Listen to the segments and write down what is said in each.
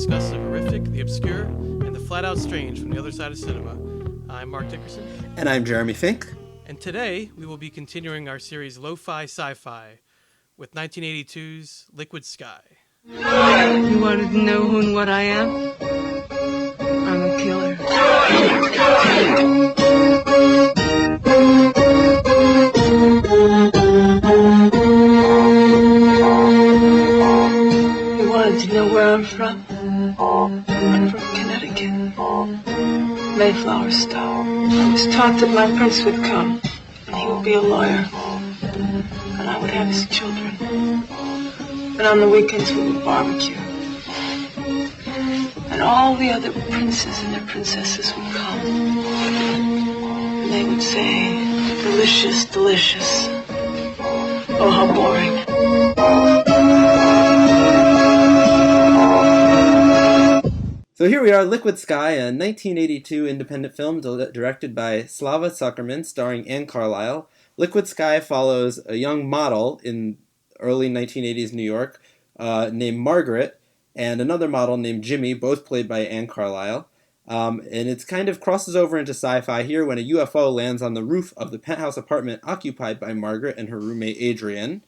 discuss the horrific, the obscure, and the flat-out strange from the other side of cinema. I'm Mark Dickerson. And I'm Jeremy Fink. And today, we will be continuing our series Lo-Fi Sci-Fi with 1982's Liquid Sky. You wanted to know who and what I am? I'm a killer. You wanted to know where I'm from? I'm from Connecticut. Mayflower Stone. I was taught that my prince would come, and he would be a lawyer, and I would have his children. And on the weekends we would barbecue. And all the other princes and their princesses would come. And they would say, delicious, delicious. Oh, how boring. So here we are, Liquid Sky, a 1982 independent film directed by Slava Zuckerman, starring Anne Carlisle. Liquid Sky follows a young model in early 1980s New York named Margaret, and another model named Jimmy, both played by Anne Carlisle. And it kind of crosses over into sci-fi here when a UFO lands on the roof of the penthouse apartment occupied by Margaret and her roommate Adrian.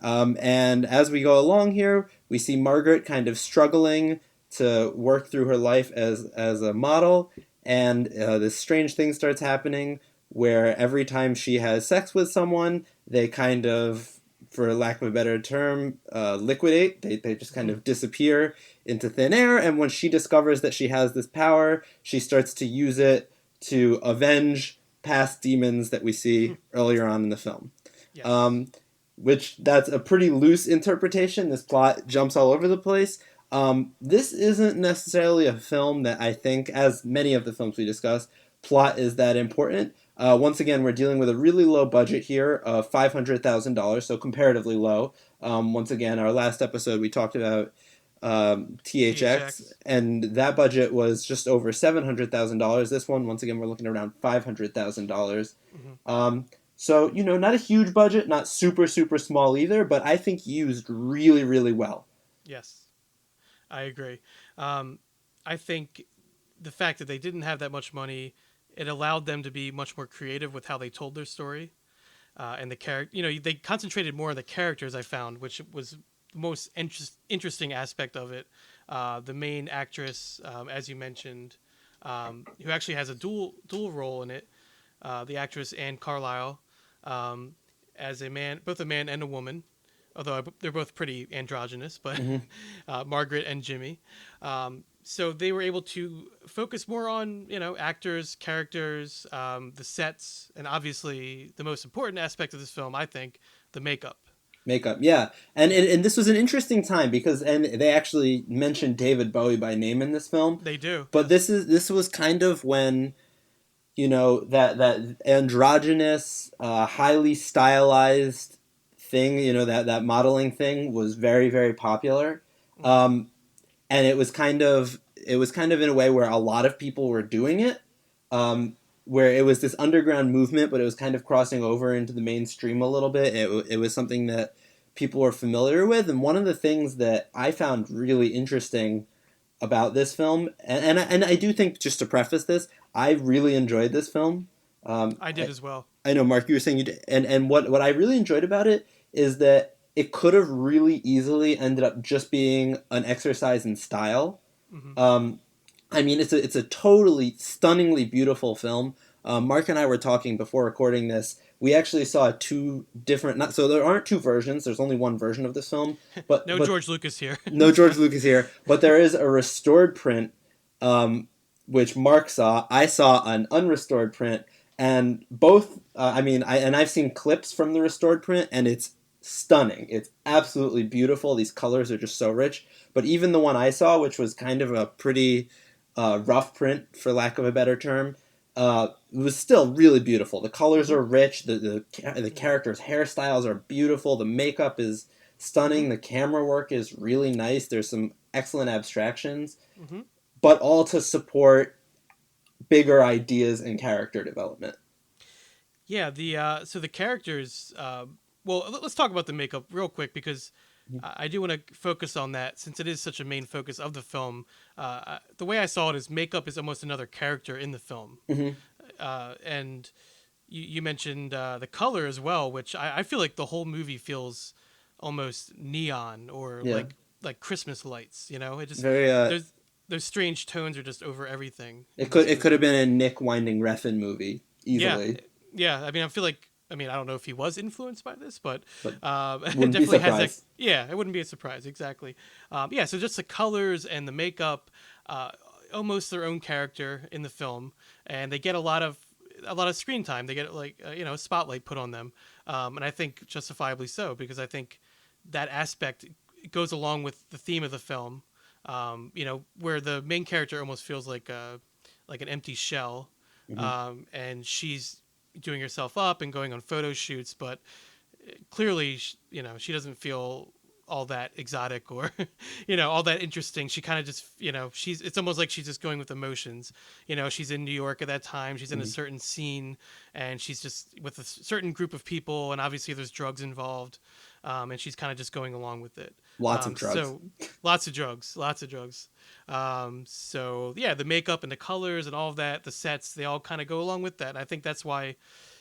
And as we go along here, we see Margaret kind of struggling to work through her life as a model, and this strange thing starts happening where every time she has sex with someone, they kind of, for lack of a better term, liquidate. They just kind of disappear into thin air, and when she discovers that she has this power, she starts to use it to avenge past demons that we see earlier on in the film. Yes. Which, that's a pretty loose interpretation. This plot jumps all over the place. This isn't necessarily a film that I think, as many of the films we discuss, plot is that important. Once again, we're dealing with a really low budget here of $500,000, so comparatively low. Once again, our last episode we talked about THX, and that budget was just over $700,000. This one, once again, we're looking around $500,000. Mm-hmm. So, not a huge budget, not super, super small either, but I think used really, really well. Yes. I agree. I think the fact that they didn't have that much money, it allowed them to be much more creative with how they told their story, and the character. They concentrated more on the characters, I found, which was the most interesting aspect of it. The main actress, as you mentioned, who actually has a dual role in it, the actress Anne Carlisle, as both a man and a woman. Although they're both pretty androgynous, but Margaret and Jimmy. So they were able to focus more on, actors, characters, the sets, and obviously the most important aspect of this film, I think, the makeup. Makeup, yeah. And this was an interesting time because they actually mentioned David Bowie by name in this film. They do. But this was kind of when, that androgynous, highly stylized thing, that modeling thing was very, very popular. And it was kind of in a way where a lot of people were doing it, where it was this underground movement, but it was kind of crossing over into the mainstream a little bit. It was something that people were familiar with. And one of the things that I found really interesting about this film, and I do think, just to preface this, I really enjoyed this film. I did as well. I know, Mark, you were saying you did. And what I really enjoyed about it is that it could have really easily ended up just being an exercise in style. Mm-hmm. It's a totally stunningly beautiful film. Mark and I were talking before recording this. We actually saw two different. So there aren't two versions. There's only one version of this film. But George Lucas here. No George Lucas here. But there is a restored print, which Mark saw. I saw an unrestored print, and both. I've seen clips from the restored print, and it's stunning. It's absolutely beautiful. These colors are just so rich. But even the one I saw, which was kind of a pretty rough print, for lack of a better term, was still really beautiful. The colors are rich. The characters' hairstyles are beautiful. The makeup is stunning. The camera work is really nice. There's some excellent abstractions, but all to support bigger ideas and character development. Yeah, so the characters. Well, let's talk about the makeup real quick because I do want to focus on that since it is such a main focus of the film. The way I saw it is makeup is almost another character in the film, Hmm. and you mentioned the color as well, which I feel like the whole movie feels almost neon or Yeah, like Christmas lights. You know, it just very. there's those strange tones are just over everything It in could this it could have movie. been a Nick Winding Refn movie Yeah, easily, yeah. I mean, I feel like I don't know if he was influenced by this, but but it wouldn't be definitely has that. surprised. Yeah, it wouldn't be a surprise exactly. Yeah, so just the colors and the makeup, uh, almost their own character in the film, and they get a lot of screen time. They get like a spotlight put on them, and I think justifiably so because I think that aspect goes along with the theme of the film. Where the main character almost feels like an empty shell, Hmm. and she's doing herself up and going on photo shoots, but clearly, she doesn't feel all that exotic or, all that interesting. She kind of just, it's almost like she's just going with emotions. She's in New York at that time. She's in a Hmm. certain scene and she's just with a certain group of people. And obviously there's drugs involved. And she's kind of just going along with it. Lots of drugs. So lots of drugs, lots of drugs. So yeah, the makeup and the colors and all of that, the sets, they all kind of go along with that. I think that's why,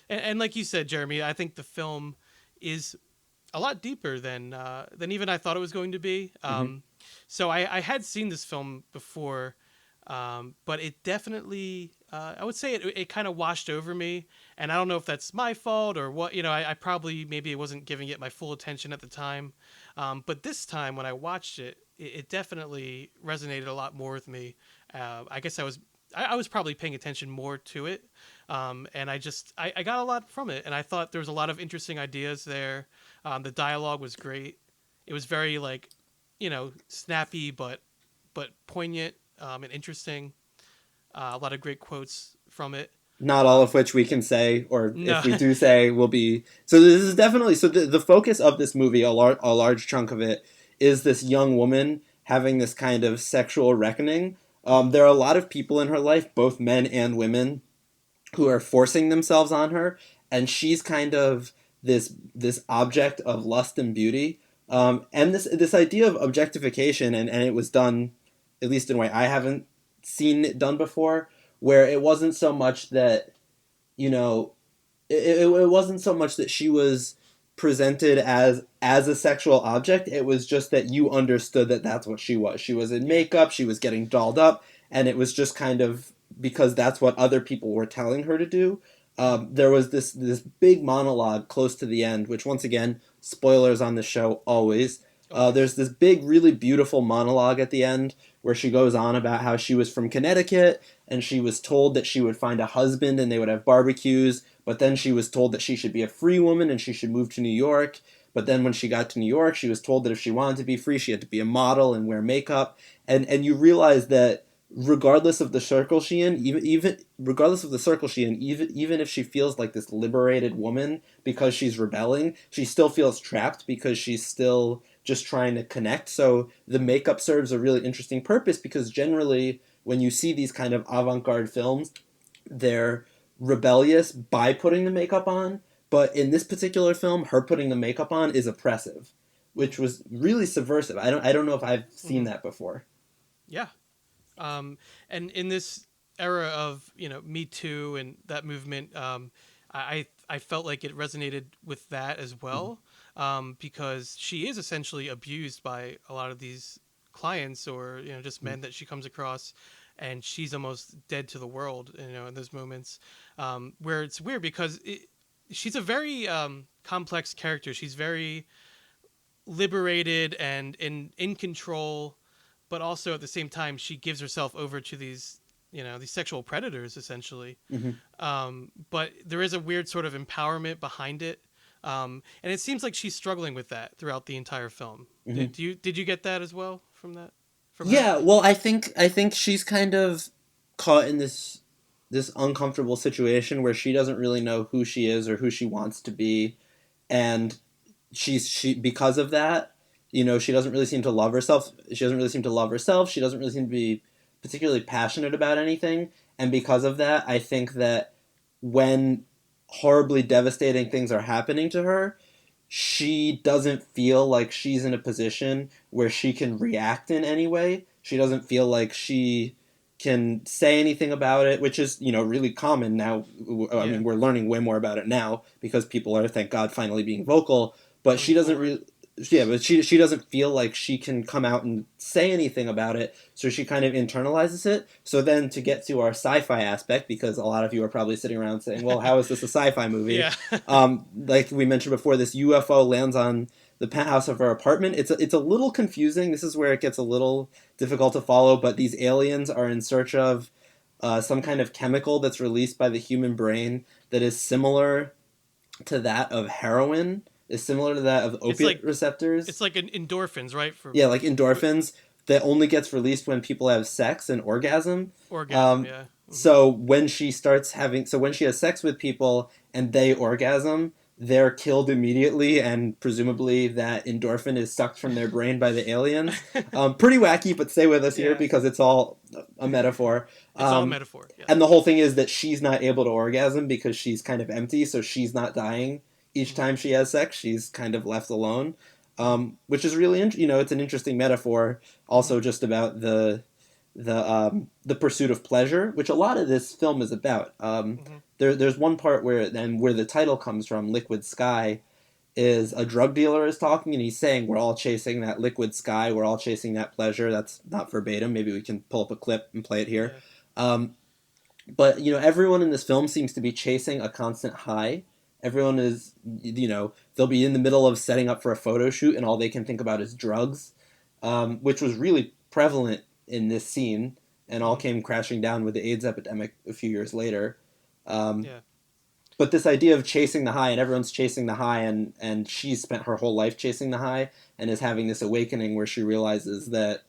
and like you said, Jeremy, I think the film is a lot deeper than even I thought it was going to be. Hmm. So I had seen this film before, but it definitely I would say it kind of washed over me, and I don't know if that's my fault or what. I probably maybe wasn't giving it my full attention at the time, but this time when I watched it definitely resonated a lot more with me. I guess I was probably paying attention more to it, and I got a lot from it, and I thought there was a lot of interesting ideas there. The dialogue was great. It was very like, snappy but poignant, and interesting. A lot of great quotes from it. Not all of which we can say, or No, if we do say, will be. So this is definitely the focus of this movie. A large chunk of it is this young woman having this kind of sexual reckoning. There are a lot of people in her life, both men and women, who are forcing themselves on her, and she's kind of this object of lust and beauty. And this idea of objectification, and it was done, at least in a way I haven't seen it done before, where it wasn't so much that, you know, it wasn't so much that she was presented as a sexual object. It was just that you understood that that's what she was. She was in yeah, makeup, she was getting dolled up, and it was just kind of because that's what other people were telling her to do. There was this big monologue close to the end, which once again, spoilers on the show always. There's always. this big, really beautiful monologue at the end where she goes on about how she was from Connecticut and she was told that she would find a husband and they would have barbecues, but then she was told that she should be a free woman and she should move to New York. But then when she got to New York, she was told that if she wanted to be free, she had to be a model and wear makeup. And you realize that regardless of the circle she in, even regardless of the circle she in, even if she feels like this liberated woman because she's rebelling, she still feels trapped because she's still just trying to connect. So the makeup serves a really interesting purpose because generally when you see these kind of avant-garde films, they're rebellious by putting the makeup on, but in this particular film, her putting the makeup on is oppressive, which was really subversive. I don't know if I've seen Hmm. that before. Yeah. And in this era of Me Too and that movement, I felt like it resonated with that as Mm-hmm. well, because she is essentially abused by a lot of these clients or just men that she comes across, and she's almost dead to the world. In those moments, where it's weird because she's a very complex character. She's very liberated and in control, but also at the same time she gives herself over to these sexual predators essentially. Mm-hmm. But there is a weird sort of empowerment behind it, and it seems like she's struggling with that throughout the entire film. Mm-hmm. Did you get that as well from her? Yeah, well, I think she's kind of caught in this uncomfortable situation where she doesn't really know who she is or who she wants to be, and she because of that, she doesn't really seem to love herself. She doesn't really seem to love herself. She doesn't really seem to be particularly passionate about anything, and because of that, I think that when horribly devastating things are happening to her, she doesn't feel like she's in a position where she can react in any way. She doesn't feel like she can say anything about it, which is, really common now. I Yeah. mean, we're learning way more about it now because people are, thank God, finally being vocal. But Coming she doesn't forward. really, yeah, but she doesn't feel like she can come out and say anything about it, so she kind of internalizes it. So then to get to our sci-fi aspect, because a lot of you are probably sitting around saying, well, how is this a sci-fi movie? Yeah. Like we mentioned before, this UFO lands on the penthouse of her apartment. It's a little confusing. This is where it gets a little difficult to follow, but these aliens are in search of some kind of chemical that's released by the human brain that is similar to that of heroin, is similar to that of it's opiate like receptors. it's like endorphins, right? For Yeah, like endorphins that only gets released when people have sex and orgasm. orgasm. Yeah. So when she starts having, so when she has sex with people and they orgasm, they're killed immediately, and presumably that endorphin is sucked from their brain by the aliens. Pretty wacky, but stay with us here Yeah. because it's all a metaphor. It's all a metaphor. Yeah. And the whole thing is that she's not able to orgasm because she's kind of empty, so she's not dying each time she has sex. She's kind of left alone, which is really, it's an interesting metaphor. Also, just about the pursuit of pleasure, which a lot of this film is about. There's one part where the title comes from, Liquid Sky, is a drug dealer is talking and he's saying we're all chasing that liquid sky, we're all chasing that pleasure. That's not verbatim. Maybe we can pull up a clip and play it here. But everyone in this film seems to be chasing a constant high. Everyone is, they'll be in the middle of setting up for a photo shoot and all they can think about is drugs, which was really prevalent in this scene and all came crashing down with the AIDS epidemic a few years later. Yeah. But this idea of chasing the high, and everyone's chasing the high, and she's spent her whole life chasing the high and is having this awakening where she realizes that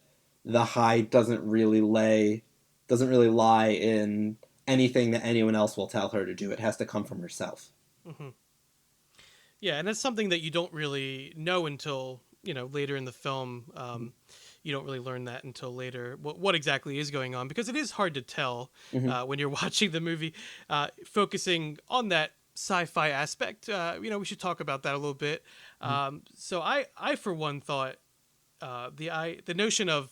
the high doesn't really lie in anything that anyone else will tell her to do. It has to come from herself. Yeah, and that's something that you don't really know until later in the film. You don't really learn that until later. What exactly is going on, because it is hard to tell when you're watching the movie. Focusing on that sci-fi aspect, we should talk about that a little bit. So I for one thought the notion of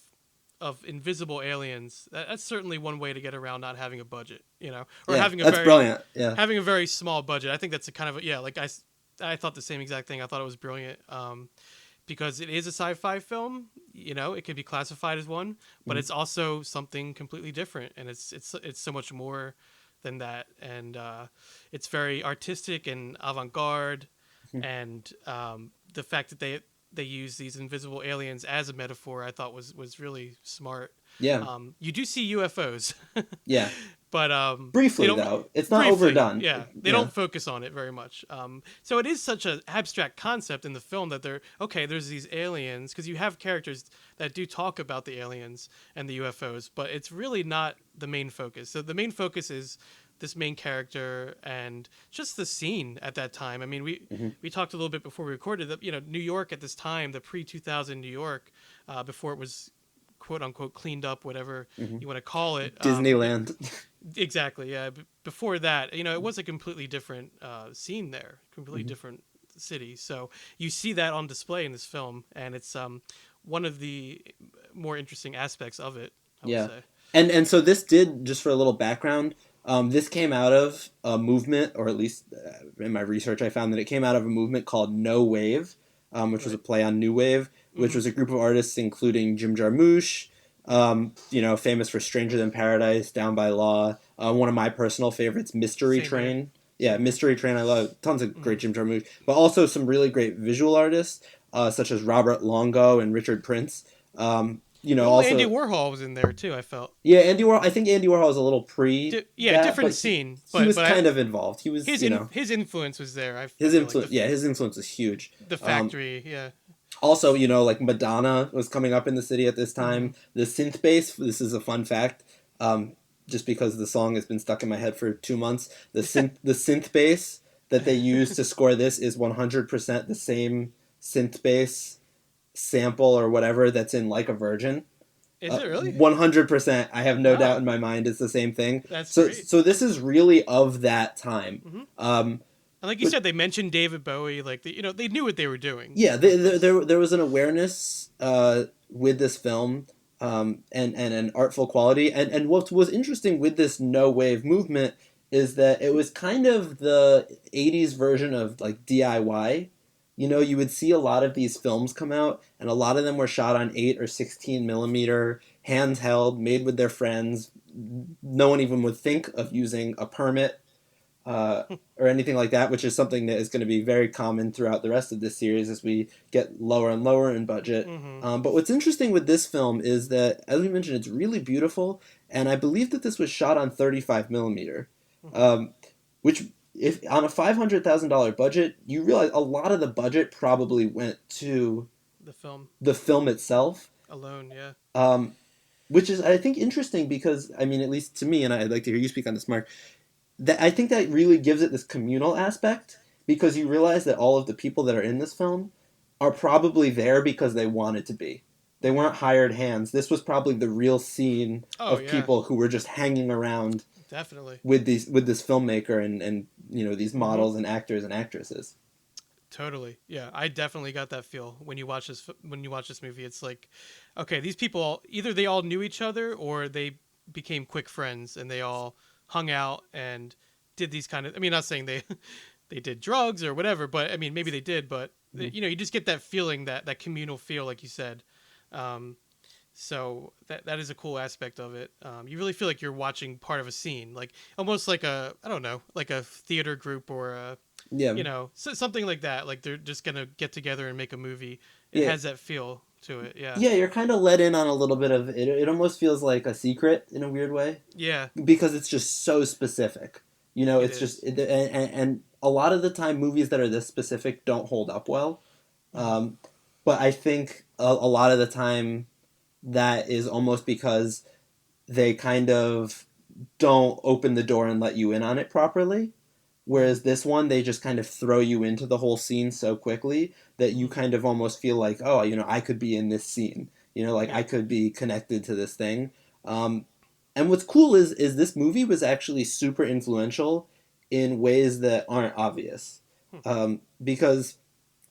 invisible aliens, that's certainly one way to get around not having a budget, or having a that's very brilliant. Yeah, having a very small budget. I think that's a kind of like I thought the same exact thing. I thought it was brilliant. Because it is a sci-fi film, it can be classified as one, but it's also something completely different, and it's so much more than that, and it's very artistic and avant-garde, and the fact that they use these invisible aliens as a metaphor, I thought was really smart. Yeah. You do see UFOs, Yeah. but Briefly though, it's not overdone. Yeah, they don't focus on it very much. So it is such an abstract concept in the film that there's these aliens, because you have characters that do talk about the aliens and the UFOs, but it's really not the main focus. So the main focus is this main character and just the scene at that time. I mean, we talked a little bit before we recorded that New York at this time, the pre-2000 New York, before it was quote unquote cleaned up, whatever you want to call it. Disneyland. Exactly. Yeah. Before that, it was a completely different scene there, completely different city. So you see that on display in this film, and it's one of the more interesting aspects of it, I would say. And so this did, just for a little background, this came out of a movement, or at least in my research I found that it came out of a movement called No Wave, which was a play on New Wave, which was a group of artists including Jim Jarmusch, famous for Stranger Than Paradise, Down by Law. One of my personal favorites, Mystery Train. Here. Yeah, Mystery Train. I love tons of great Jim Jarmusch, but also some really great visual artists, such as Robert Longo and Richard Prince. Also Andy Warhol was in there too, I felt. Yeah, Andy Warhol. I think Andy Warhol was a little different scene. He was kind of involved. He was, his influence was there. His influence was huge. The Factory, yeah. Also, like Madonna was coming up in the city at this time. The synth bass, this is a fun fact, just because the song has been stuck in my head for 2 months. The synth bass that they use to score this is 100% the same synth bass sample or whatever that's in Like a Virgin. Is it really? 100%. I have no doubt in my mind it's the same thing. That's great. So this is really of that time. And like you said, they mentioned David Bowie. Like, they knew what they were doing Yeah, with this. there was an awareness with this film, and an artful quality. And what was interesting with this no wave movement is that it was kind of the '80s version of like DIY. You know, you would see a lot of these films come out, and a lot of them were shot on 8 or 16 millimeter, handheld, made with their friends. No one even would think of using a permit uh, or anything like that, which is something that is going to be very common throughout the rest of this series as we get lower and lower in budget. Mm-hmm. But what's interesting with this film is that, as we mentioned, it's really beautiful, and I believe that this was shot on 35 millimeter, Mm-hmm. um, which, if on a $500,000 budget, you realize a lot of the budget probably went to The film the film itself. alone, yeah. Um, which is, I think, interesting because, I mean, at least to me, and I'd like to hear you speak on this, Mark, that I think that really gives it this communal aspect because you realize that all of the people that are in this film are probably there because they wanted to be. They weren't hired hands. This was probably the real scene Oh of yeah, people who were just hanging around definitely. with this filmmaker and these Mm-hmm. models and actors and actresses. Totally. Yeah, I definitely got that feel when you watch this movie. It's like, okay, these people either they all knew each other or they became quick friends and they all hung out and did these kind of. I mean, not saying they they did drugs or whatever, but I mean, maybe they did. But Mhm. you just get that feeling, that communal feel, like you said. Um, so that is a cool aspect of it. You really feel like you're watching part of a scene, like almost like a, I don't know, like a theater group or a, Yeah, something like that. Like they're just gonna get together and make a movie. It yeah, has that feel to it. Yeah. yeah. You're kind of let in on a little bit of it. It almost feels like a secret in a weird way Yeah, because it's just so specific. it It's just is. and a lot of the time movies that are this specific don't hold up well. Mm-hmm. Um, but I think a lot of the time that is almost because they kind of don't open the door and let you in on it properly. Mm-hmm. Whereas this one, they just kind of throw you into the whole scene so quickly that you Mm-hmm. kind of almost feel like, oh, I could be in this scene. Like Yeah. I could be connected to this thing. Um, and what's cool is this movie was actually super influential in ways that aren't obvious, Hmm. because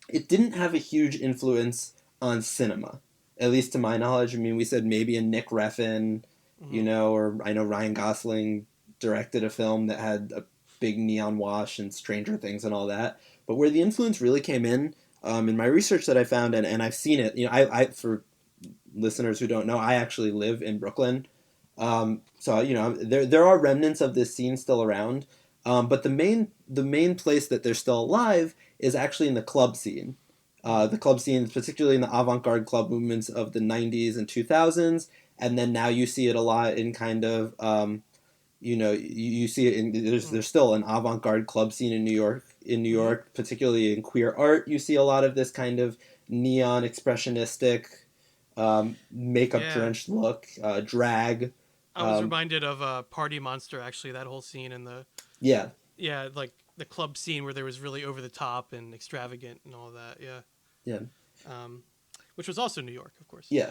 it didn't have a huge influence on cinema, at least to my knowledge. I mean, we said maybe a Nick Refn, Mm-hmm. or I know Ryan Gosling directed a film that had a big neon wash and Stranger Things and all that. But where the influence really came in my research that I found, and I've seen it, for listeners who don't know, I actually live in Brooklyn. So there are remnants of this scene still around, but the main place that they're still alive is actually in the club scene. Mm-hmm. The club scene, particularly in the avant-garde club movements of the '90s and 2000s, and then now you see it a lot in kind of you see it in there's still an avant-garde club scene in New York. Mm-hmm. Particularly in queer art, you see a lot of this kind of neon expressionistic, makeup Yeah. drenched look, drag. I was Um, reminded of Party Monster, actually. That whole scene in the, yeah, like the club scene where there was really over the top and extravagant and all that. Yeah. yeah, Um, which was also New York, of course. yeah.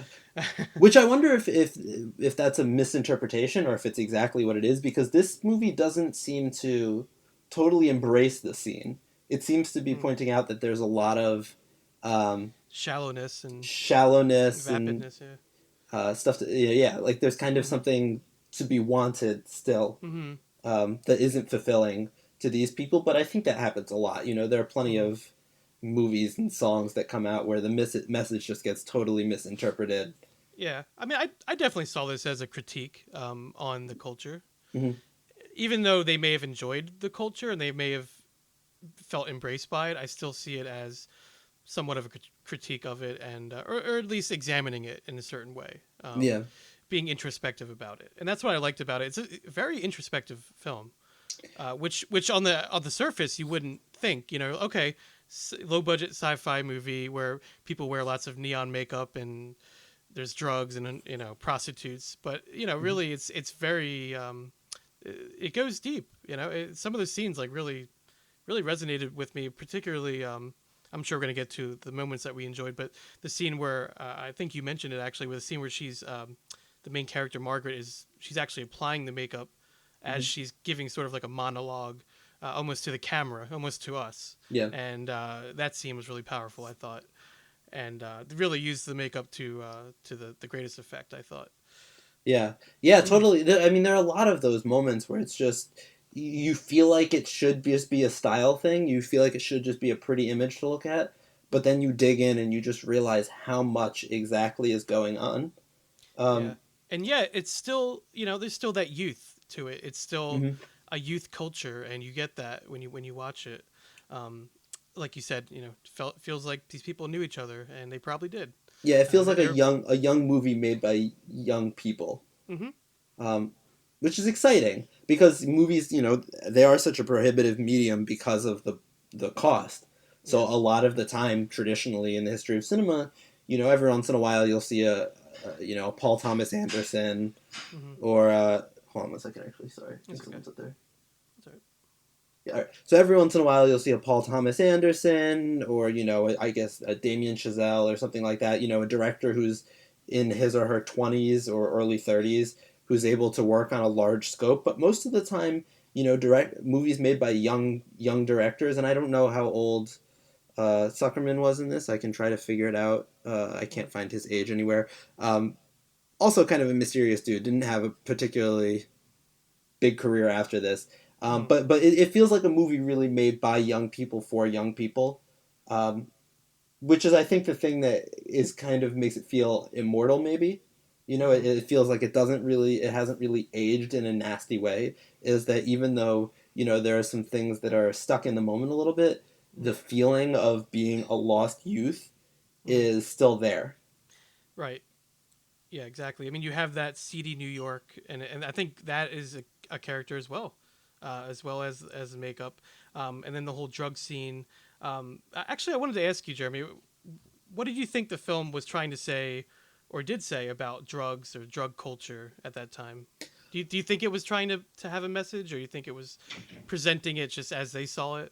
Which I wonder if that's a misinterpretation or if it's exactly what it is, because this movie doesn't seem to totally embrace the scene. It seems to be Mm. pointing out that there's a lot of Shallowness and shallowness and vapidness. Yeah. stuff. Yeah, like there's kind of Mm-hmm. something to be wanted still, Mm-hmm. that isn't fulfilling to these people. But I think that happens a lot. There are plenty Mm-hmm. of movies and songs that come out where the message just gets totally misinterpreted. Yeah. I mean, I definitely saw this as a critique on the culture. Hmm. Even though they may have enjoyed the culture and they may have felt embraced by it, I still see it as somewhat of a critique of it, and or at least examining it in a certain way, Yeah, being introspective about it. And that's what I liked about it. It's a very introspective film, which on the surface you wouldn't think. Okay, low budget sci-fi movie where people wear lots of neon makeup and there's drugs and prostitutes, but really it's very it goes deep. Some of the scenes like really resonated with me, particularly. I'm sure we're going to get to the moments that we enjoyed, but the scene where I think you mentioned it actually, with the scene where she's the main character Margaret she's actually applying the makeup as hmm she's giving sort of like a monologue almost to the camera, almost to us. Yeah. And that scene was really powerful, I thought, and really used the makeup to the greatest effect, I thought. Yeah, yeah, totally. I mean, there are a lot of those moments where it's just you feel like it should just be a style thing. You feel like it should just be a pretty image to look at, but then you dig in and you just realize how much exactly is going on. Yeah, Um, and yeah, it's still, there's still that youth to it. It's still mhm. a youth culture, and you get that when you watch it. Um, like you said, feels like these people knew each other, and they probably did. Yeah, it feels like They're a young movie made by young people, hmm um, which is exciting because movies, they are such a prohibitive medium because of the cost. So yeah. a lot of the time, traditionally in the history of cinema, every once in a while you'll see a Paul Thomas Anderson hmm or hold on one second, actually, sorry, I think That's okay. someone's up there. That's all right. Yeah, all right. So every once in a while you'll see a Paul Thomas Anderson or I guess a Damien Chazelle or something like that. A director who's in his or her 20s or early 30s who's able to work on a large scope. But most of the time, direct movies made by young directors, and I don't know how old Zuckerman was in this. I can try to figure it out. I can't find his age anywhere. Also, kind of a mysterious dude. Didn't have a particularly big career after this. Mm-hmm. But it feels like a movie really made by young people for young people, um, which is I think the thing that is kind of makes it feel immortal. Maybe, Mm-hmm. it feels like it hasn't really aged in a nasty way. Is that even though there are some things that are stuck in the moment a little bit, the feeling of being a lost youth Mm-hmm. is still there. Right. Yeah, exactly. I mean, you have that seedy New York, and I think that is a character as well as the makeup, and then the whole drug scene. Actually, I wanted to ask you, Jeremy, what did you think the film was trying to say, or did say about drugs or drug culture at that time? Do you think it was trying to have a message, or you think it was presenting it just as they saw it?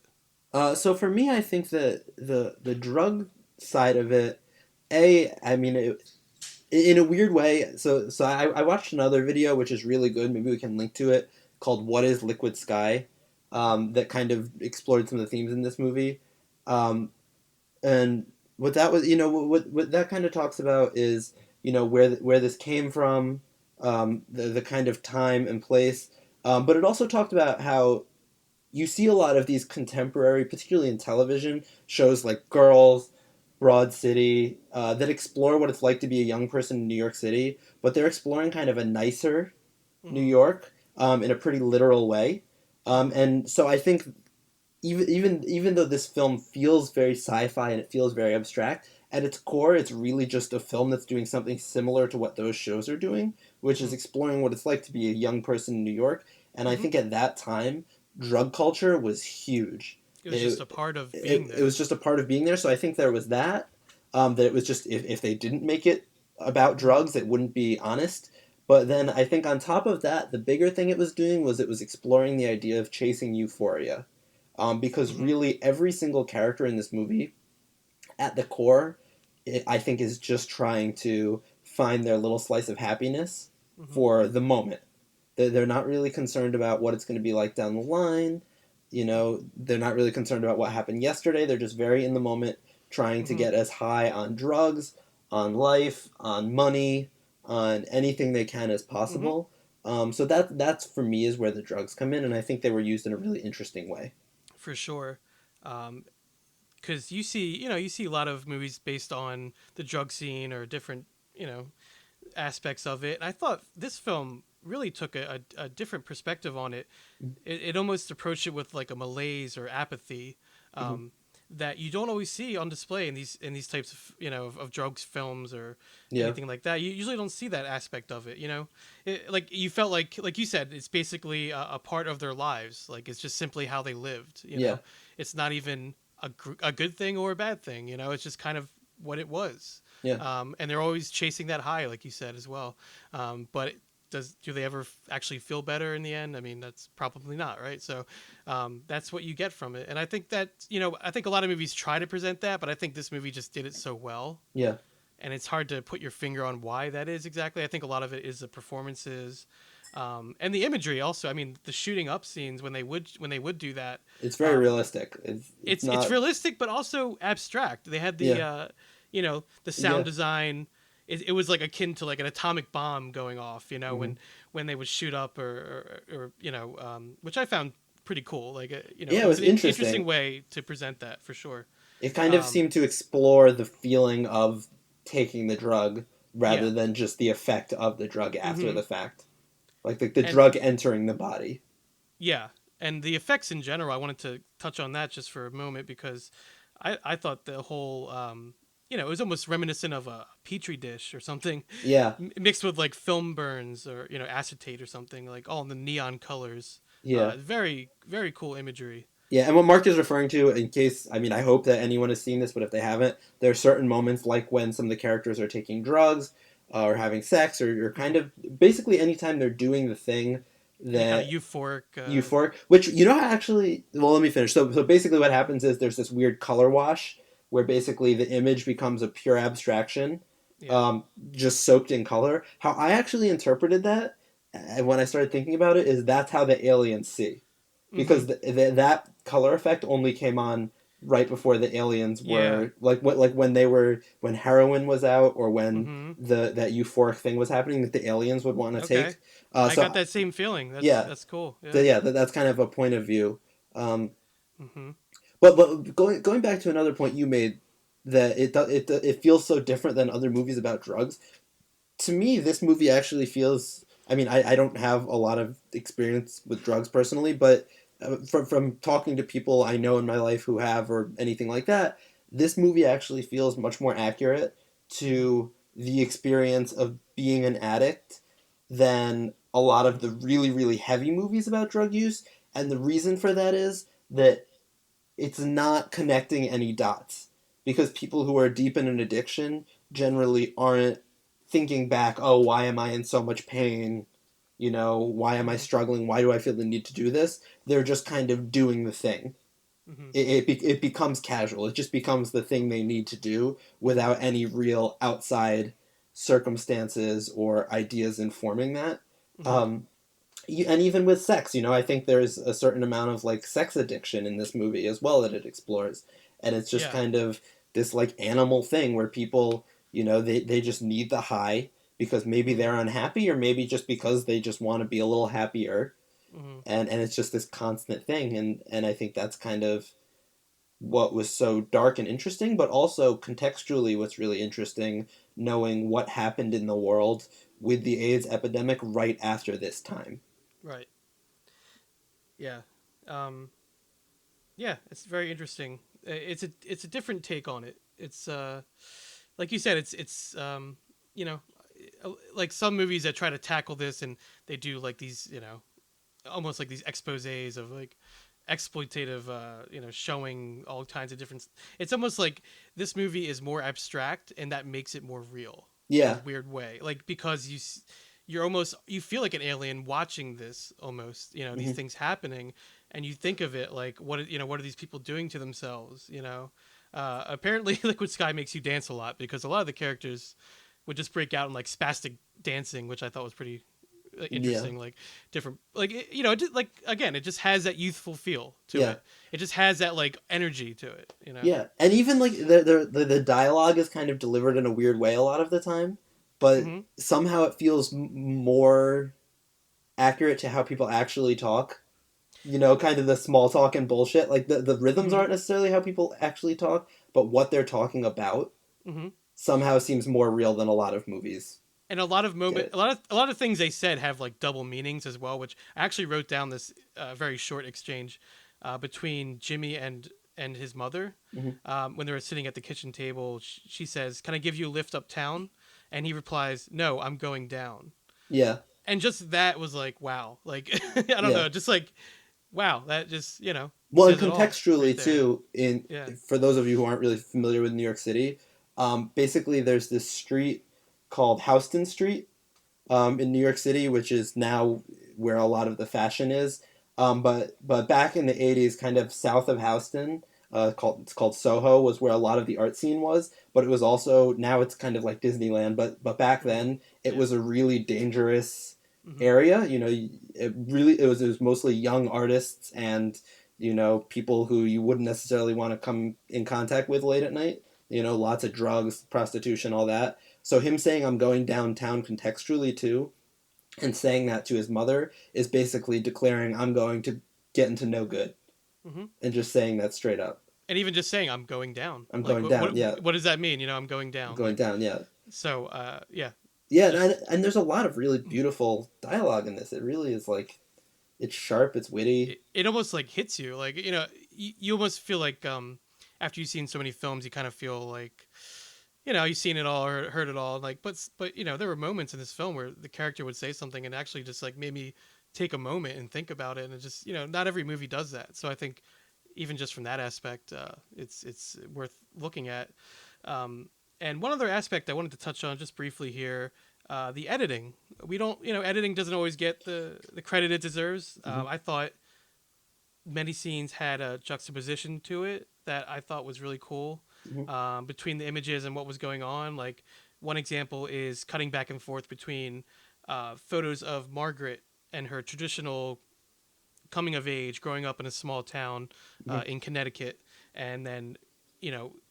So for me, I think that the drug side of it, I mean, in a weird way. So I watched another video which is really good. Maybe we can link to it called "What Is Liquid Sky," that kind of explored some of the themes in this movie. Um, and what that was, what that kind of talks about is where this came from, the kind of time and place. But it also talked about how you see a lot of these contemporary, particularly in television, shows like Girls, Broad City, that explore what it's like to be a young person in New York City, but they're exploring kind of a nicer New Mm-hmm. York in a pretty literal way. Mm-hmm. And so I think even though this film feels very sci-fi and it feels very abstract, at its core, it's really just a film that's doing something similar to what those shows are doing, which is Mm-hmm. exploring what it's like to be a young person in New York. And I Mm-hmm. think at that time, drug culture was huge. It was just a part of being It there. was just a part of being there. So I think there was that. That it was just if they didn't make it about Mm-hmm. drugs, it wouldn't be honest. But then I think on top of that, the bigger thing it was doing was it was exploring the idea of chasing euphoria. Because Mm-hmm. really every single character in this movie, at the core, I think is just trying to find their little slice of happiness Mm-hmm. for the moment. They're not really concerned about what it's going to be like down the line. They're not really concerned about what happened yesterday. They're just very in the moment, trying to Mm-hmm. get as high on drugs, on life, on money, on anything they can as Mm-hmm. possible. So that's for me is where the drugs come in, and I think they were used in a really interesting way. For sure. Because you see a lot of movies based on the drug scene or different, aspects of it. And I thought this film really took a different perspective on it. It almost approached it with like a malaise or apathy, Mm-hmm. um, that you don't always see on display in these types of of drugs films or Yeah, anything like that. You usually don't see that aspect of it. Like you felt like you said, it's basically a part of their lives. Like it's just simply how they lived. yeah, It's not even a good thing or a bad thing. It's just kind of what it was. yeah. And they're always chasing that high, like you said as well. But do they ever actually feel better in the end? I mean, that's probably not, right? So that's what you get from it. And I think that I think a lot of movies try to present that, but I think this movie just did it so well, Yeah. and it's hard to put your finger on why that is exactly. I think a lot of it is the performances, And the imagery also. I mean, the shooting up scenes when they would do that, It's very um, realistic. It's it's not. realistic but also abstract. They had Yeah, the sound yeah. design. It was like akin to like an atomic bomb going off. Hmm. When they would shoot up or which I found pretty cool. Like Yeah, it it's was an interesting interesting. way to present that for sure. It kind of Um, seemed to explore the feeling of taking the drug rather yeah. than just the effect of the drug after Hmm. the fact. Like the And drug entering the body. yeah, and the effects in general. I wanted to touch on that just for a moment because I thought the whole it was almost reminiscent of a petri dish or something Yeah, mixed with like film burns or acetate or something, like all in the neon colors. yeah. Very very cool imagery. Yeah, and what Mark is referring to, in case, I mean, I hope that anyone has seen this, but if they haven't, there are certain moments like when some of the characters are taking drugs or having sex or you're kind Hmm. of basically anytime they're doing the thing Any kind of that euphoric. euphoric, which you know how actually, well, let me finish. So basically, what happens is there's this weird color wash where basically the image becomes a pure abstraction, Yeah. um, just soaked in color. How I actually interpreted that, and when I started thinking about it, is that's how the aliens see Hmm. because that color effect only came on right before the aliens Yeah. were like when they were when heroin was out or when Hmm. that euphoric thing was happening that the aliens would want to Okay. take. I got So that same feeling. yeah, That's cool. Yeah. yeah, that's kind of a point of view. Um, Hmm. but going back to another point you made that it feels so different than other movies about drugs. To me, this movie actually feels. I mean, I don't have a lot of experience with drugs personally, but from talking to people I know in my life who have or anything like that, this movie actually feels much more accurate Hmm. to the experience of being an addict than a lot of the really, really heavy movies about drug use. And the reason for that is that it's not connecting any dots because people who are deep in an addiction generally aren't thinking back, oh, why am I in so much pain? You know, why am I Hmm. struggling? Why do I feel the need to do this? They're just kind of doing the thing. Hmm. It becomes casual. It just becomes the thing they need to do without any real outside circumstances or ideas informing that. Hmm. Um, and even with sex, I think there's a certain amount of like sex addiction in this movie as well that it explores, and it's just Yeah. kind of this like animal thing where people, they just need the high because maybe Hmm. they're unhappy or maybe just because they just want to be a little happier, Hmm. and it's just this constant thing, and I think that's kind of what was so dark and interesting, but also contextually what's really interesting, knowing what happened in the world with the AIDS epidemic right after this time. Right. Yeah. Um, yeah. It's very interesting. It's a different take on it. It's like you said. It's you know like some movies that try to tackle this and they do like these almost like these exposés of like exploitative showing all kinds of different. It's almost like this movie is more abstract and that makes it more real in a Yeah. weird way, like because you're almost you feel like an alien watching this almost, these Hmm. things happening, and you think of it like what are these people doing to themselves, apparently Liquid Sky makes you dance a lot because a lot of the characters would just break out in like spastic dancing, which I thought was pretty Yeah. interesting, like different, like it just, like again, it just has that youthful feel to Yeah. it. It just has that like energy to it. Yeah. And even like the dialogue is kind of delivered in a weird way a lot of the time, but Hmm. somehow it feels more accurate to how people actually talk. Kind of the small talk and bullshit. Like the rhythms Hmm. aren't necessarily how people actually talk, but what they're talking about Hmm. somehow seems more real than a lot of movies And a lot of get it. a lot of things they said have like double meanings as well, which I actually wrote down this very short exchange between Jimmy and his mother. Hmm. When they were sitting at the kitchen table, she says, "Can I give you a lift uptown?" And he replies, "No, I'm going down." Yeah. And just that was like, wow, like I don't Yeah. know, just like wow, that just Well, and says it all right contextually there. too, in Yeah. for those of you who aren't really familiar with New York City, basically there's this street called Houston Street in New York City, which is now where a lot of the fashion is. But back in the '80s, kind of south of Houston, it's called Soho, was where a lot of the art scene was. But it was also now it's kind of like Disneyland. But back Hmm. then, it Yeah. was a really dangerous. Mm-hmm. area. It was mostly young artists and people who you wouldn't necessarily want to come in contact with late at night. Lots of drugs, prostitution, all that. So him saying I'm going downtown contextually too, and saying that to his mother is basically declaring I'm going to get into no good, Mm-hmm. and just saying that straight up. And even just saying I'm going down, I'm like going down. Yeah, what does that mean? I'm going I'm down. going Like down. Yeah. so, yeah, Yeah, and, just and there's a lot of really beautiful dialogue in this. It really is like it's sharp, it's witty. it almost like hits you. Like you almost feel like after you've seen so many films, you kind of feel like you've seen it all or heard it all. Like, but there were moments in this film where the character would say something and actually just like made me take a moment and think about it. And it just not every movie does that. So I think even just from that aspect, it's worth looking at. And one other aspect I wanted to touch on just briefly here, the editing. We don't, editing doesn't always get the credit it deserves. Hmm. I thought many scenes had a juxtaposition to it that I thought was really cool, Hmm. between the images and what was going on. Like one example is cutting back and forth between photos of Margaret and her traditional coming of age, growing up in a small town Hmm. in Connecticut, and then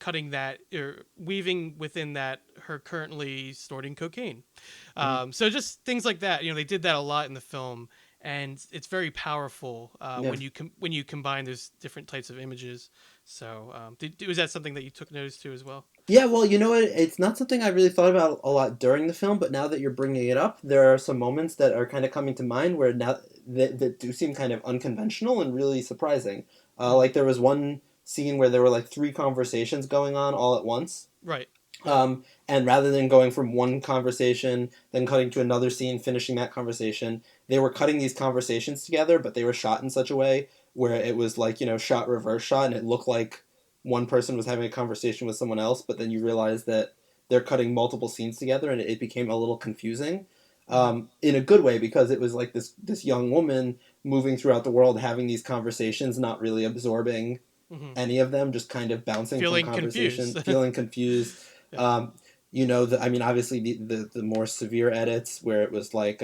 cutting that or weaving within that her currently snorting cocaine. Hmm. So just things like that. They did that a lot in the film, and it's very powerful Yeah. when you combine those different types of images. So was that something that you took notice to as well? Yeah, well, you know what? It's not something I really thought about a lot during the film, but now that you're bringing it up, there are some moments that are kind of coming to mind where now that do seem kind of unconventional and really surprising. Mm-hmm. Like there was one scene where there were like three conversations going on all at once. Right. Right. And rather than going from one conversation, then cutting to another scene, finishing that conversation, they were cutting these conversations together, but they were shot in such a way where it was like, shot reverse shot, and it looked like one person was having a conversation with someone else, but then you realize that they're cutting multiple scenes together, and it became a little confusing. Mm-hmm. In a good way, because it was like this young woman moving throughout the world, having these conversations, not really absorbing Mm-hmm. any of them, just kind of bouncing from Feeling conversation, confused. feeling confused. Yeah. Um, I mean, obviously the more severe edits where it was like,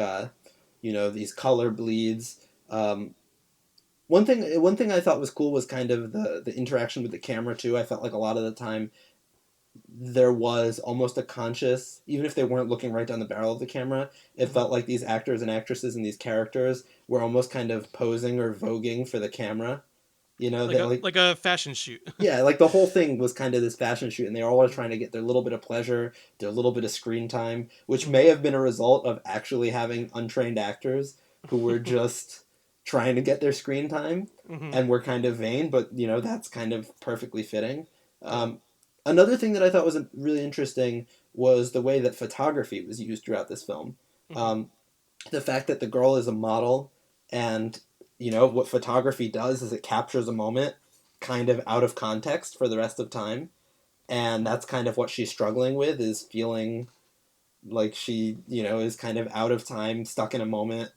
these color bleeds. One thing I thought was cool was kind of the interaction with the camera too. I felt like a lot of the time there was almost a conscious, even if they weren't looking right down the barrel of the camera, it Mm-hmm. felt like these actors and actresses and these characters were almost kind of posing or voguing for the camera. That like Like a fashion shoot. yeah, like the whole thing was kind of this fashion shoot, and they were all trying to get their little bit of pleasure, their little bit of screen time, which may Mm-hmm. have been a result of actually having untrained actors who were just trying to get their screen time Mm-hmm. and were kind of vain, but that's kind of perfectly fitting. Yeah. Um, Another thing that I thought was really interesting was the way that photography was used throughout this film. Mm-hmm. Um, the fact that the girl is a model, and what photography does is it captures a moment kind of out of context for the rest of time, and that's kind of what she's struggling with, is feeling like she is kind of out of time, stuck in a moment,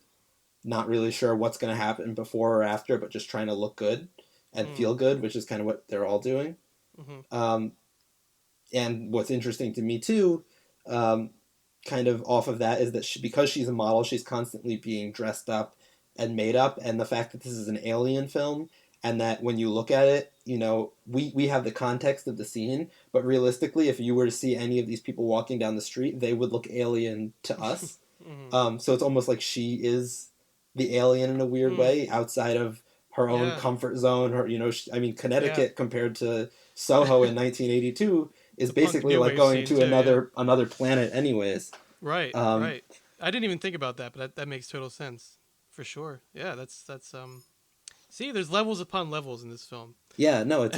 not really sure what's going to happen before or after, but just trying to look good and Mm-hmm. feel good, which is kind of what they're all doing. Mm-hmm. um, and what's interesting to me too, um, kind of off of that, is that because she's a model, she's constantly being dressed up and made up, and the fact that this is an alien film, and that when you look at it, we have the context of the scene, but realistically, if you were to see any of these people walking down the street, they would look alien to us. Mm-hmm. So it's almost like she is the alien in a weird Mm. way, outside of her own Yeah. comfort zone. I mean, Yeah. Connecticut compared to Soho in 1982 is The punk basically new like wave going scene to too. Yeah. another planet, anyways. Right. Um, Right. I didn't even think about that, but that makes total sense for sure. Yeah. That's. See, there's levels upon levels in this film. yeah, no, it's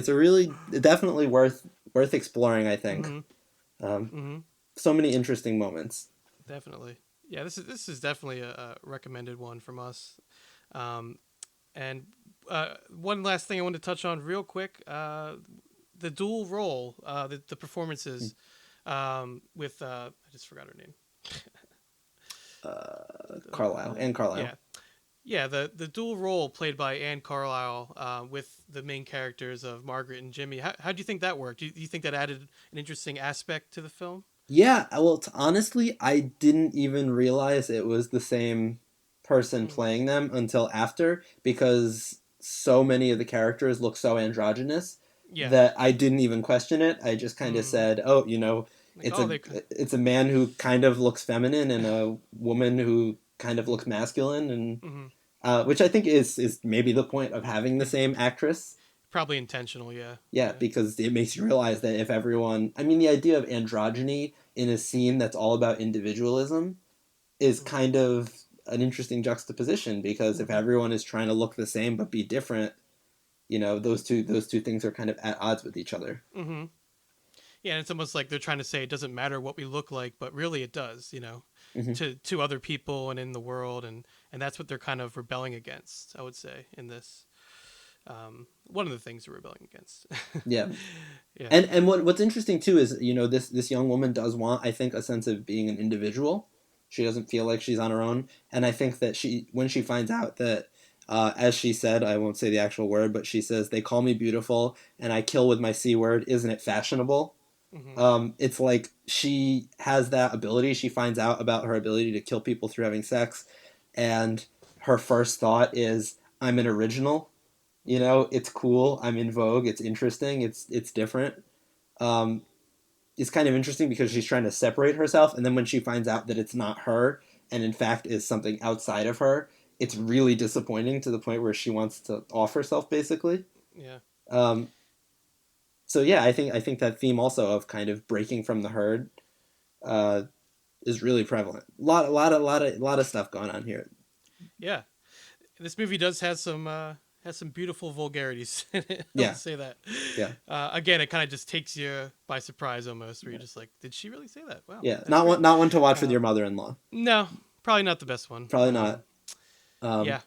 a really definitely worth exploring. I think. Mm-hmm. Um, Mm-hmm. so many interesting moments. Definitely. Yeah. This is definitely a recommended one from us. Um, and one last thing I wanted to touch on real quick. The dual role, the performances, with I just forgot her name. Carlisle and Carlisle. Yeah, yeah. The dual role played by Anne Carlisle, with the main characters of Margaret and Jimmy. How do you think that worked? Do you think that added an interesting aspect to the film? Yeah, well, honestly, I didn't even realize it was the same person Mm. playing them until after, because so many of the characters look so androgynous Yeah. that I didn't even question it. I just kind of Mm. said, "Oh, Like, it's oh, a they could. it's a man who kind of looks feminine and a woman who kind of looks masculine," and Mm-hmm. which I think is maybe the point of having the It same actress. probably intentional. Yeah. Yeah, Yeah. because it makes you realize that if everyone, I mean, the idea of androgyny in a scene that's all about individualism is Mm. kind of an interesting juxtaposition, because if everyone is trying to look the same but be different, those two things are kind of at odds with each other. Mm-hmm. Yeah, and it's almost like they're trying to say it doesn't matter what we look like, but really it does. Hmm. To other people and in the world, and that's what they're kind of rebelling against. I would say in this, one of the things they're rebelling against. Yeah. Yeah. And what's interesting too is, this young woman does want, I think, a sense of being an individual. She doesn't feel like she's on her own, and I think that when she finds out that, as she said, I won't say the actual word, but she says, "They call me beautiful, and I kill with my C word. Isn't it fashionable?" Mm-hmm. It's like she has that ability. She finds out about her ability to kill people through having sex, and her first thought is, "I'm an original. It's cool. I'm in vogue. It's interesting. It's different." Um, it's kind of interesting because she's trying to separate herself, and then when she finds out that it's not her, and in fact is something outside of her, it's really disappointing to the point where she wants to off herself, basically. Yeah. Um, so yeah, I think that theme also of kind of breaking from the herd uh, is really prevalent. A lot of stuff going on here. Yeah. This movie does has some beautiful vulgarities in it. I'll Yeah, say that. yeah, Again, it kind of just takes you by surprise almost, where you're just like, did she really say that? Wow, yeah. that's Not great. one, not one to watch with your Um, mother-in-law. no, probably not the best one. Probably not. Yeah. Um,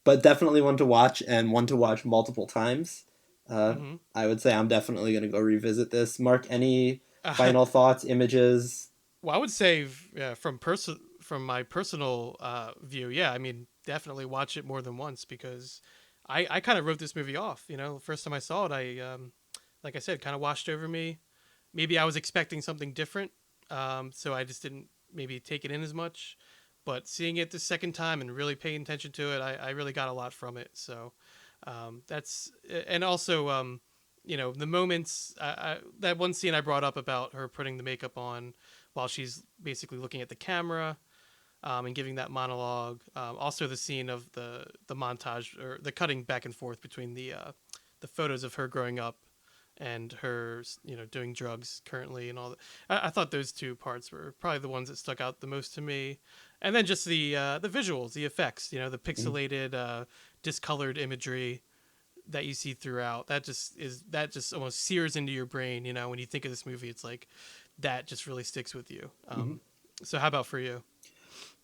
but definitely one to watch, and one to watch multiple times. Mm-hmm. I would say I'm definitely going to go revisit this. Mark, any Uh, final thoughts, images? well, I would say from my personal view, yeah, I mean, definitely watch it more than once because I kind of wrote this movie off. The first time I saw it, like I said, kind of washed over me. Maybe I was expecting something different, so I just didn't maybe take it in as much. But seeing it the second time and really paying attention to it, I really got a lot from it. So that's and also the moments that one scene I brought up about her putting the makeup on while she's basically looking at the camera and giving that monologue. Also, the scene of the montage or the cutting back and forth between the photos of her growing up and her doing drugs currently and all that. I thought those two parts were probably the ones that stuck out the most to me, and then just the visuals, the effects, the Mhm. pixelated, discolored imagery that you see throughout. That just almost sears into your brain. When you think of this movie, it's like that just really sticks with you. Mhm. So how about for you?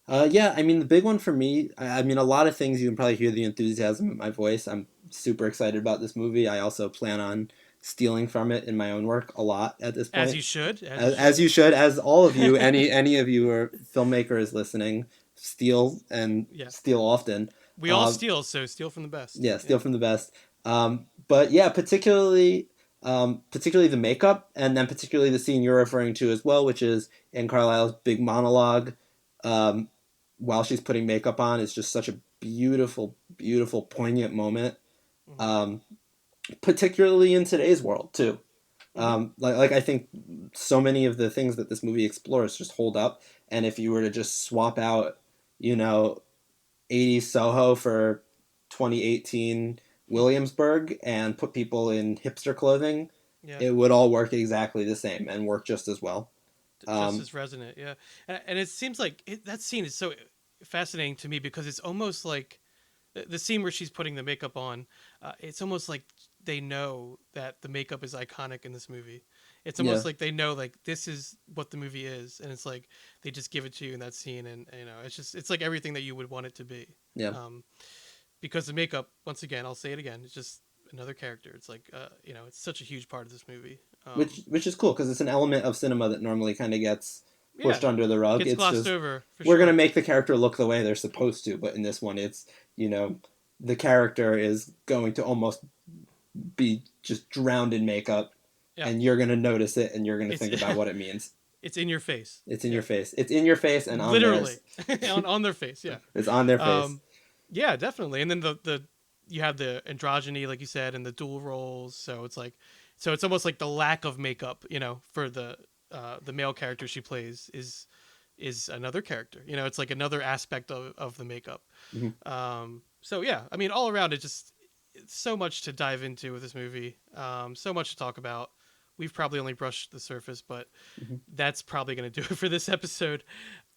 Yeah, I mean, the big one for me, I mean, a lot of things, you can probably hear the enthusiasm in my voice. I'm super excited about this movie. I also plan on stealing from it in my own work a lot at this As point. you should, as you As should. you should, as all of you, any of you are filmmakers listening, steal and Yeah, steal often. we all Um, steal, so steal from the best. yeah, Yeah. steal from the best. But yeah, particularly the makeup, and then particularly the scene you're referring to as well, which is in Carlisle's big monologue. Um, while she's putting makeup on, is just such a beautiful, beautiful, poignant moment. Mm-hmm. Um, Particularly in today's world too. Mm-hmm. Like I think so many of the things that this movie explores just hold up. And if you were to just swap out, you know, 80s Soho for 2018 Williamsburg and put people in hipster clothing, Yeah. it would all work exactly the same and work just as well. Just Um, as resonant. Yeah, and it seems like that scene is so fascinating to me because it's almost like the scene where she's putting the makeup on. It's almost like they know that the makeup is iconic in this movie. It's yeah, almost like they know like this is what the movie is, and it's like they just give it to you in that scene, and it's like everything that you would want it to be. yeah. Um, because the makeup, once again, I'll say it again, it's just another character. It's like it's such a huge part of this movie. Which is cool because it's an element of cinema that normally kind of gets Yeah, pushed under the rug. gets It's glossed just, over for we're gonna sure. make the character look the way they're supposed to, but in this one, it's, the character is going to almost be just drowned in makeup, Yeah, and you're gonna notice it, and you're gonna it's think about what it means. It's in your face. It's in your face. It's in your face and on Literally theirs. on their face. Yeah. It's on their face. Yeah, definitely. And then the you have the androgyny, like you said, and the dual roles. So it's almost like the lack of makeup, for the male character she plays is another character. It's like another aspect of the makeup. So yeah, I mean, all around it's so much to dive into with this movie. So much to talk about. We've probably only brushed the surface, but that's probably going to do it for this episode.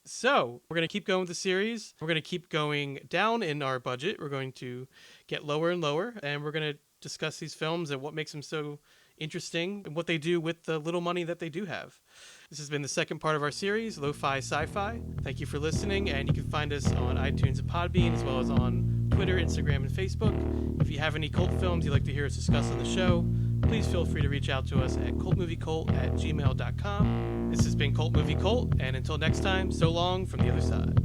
So we're going to keep going with the series. We're going to keep going down in our budget. We're going to get lower and lower, and we're going to discuss these films and what makes them so interesting and what they do with the little money that they do have. This has been the second part of our series, Lo-Fi Sci-Fi. Thank you for listening, and you can find us on iTunes and Podbean, as well as on Twitter, Instagram, and Facebook. If you have any cult films you'd like to hear us discuss on the show, please feel free to reach out to us at cultmoviecult@gmail.com. This has been Cult Movie Cult, and until next time, so long from the other side.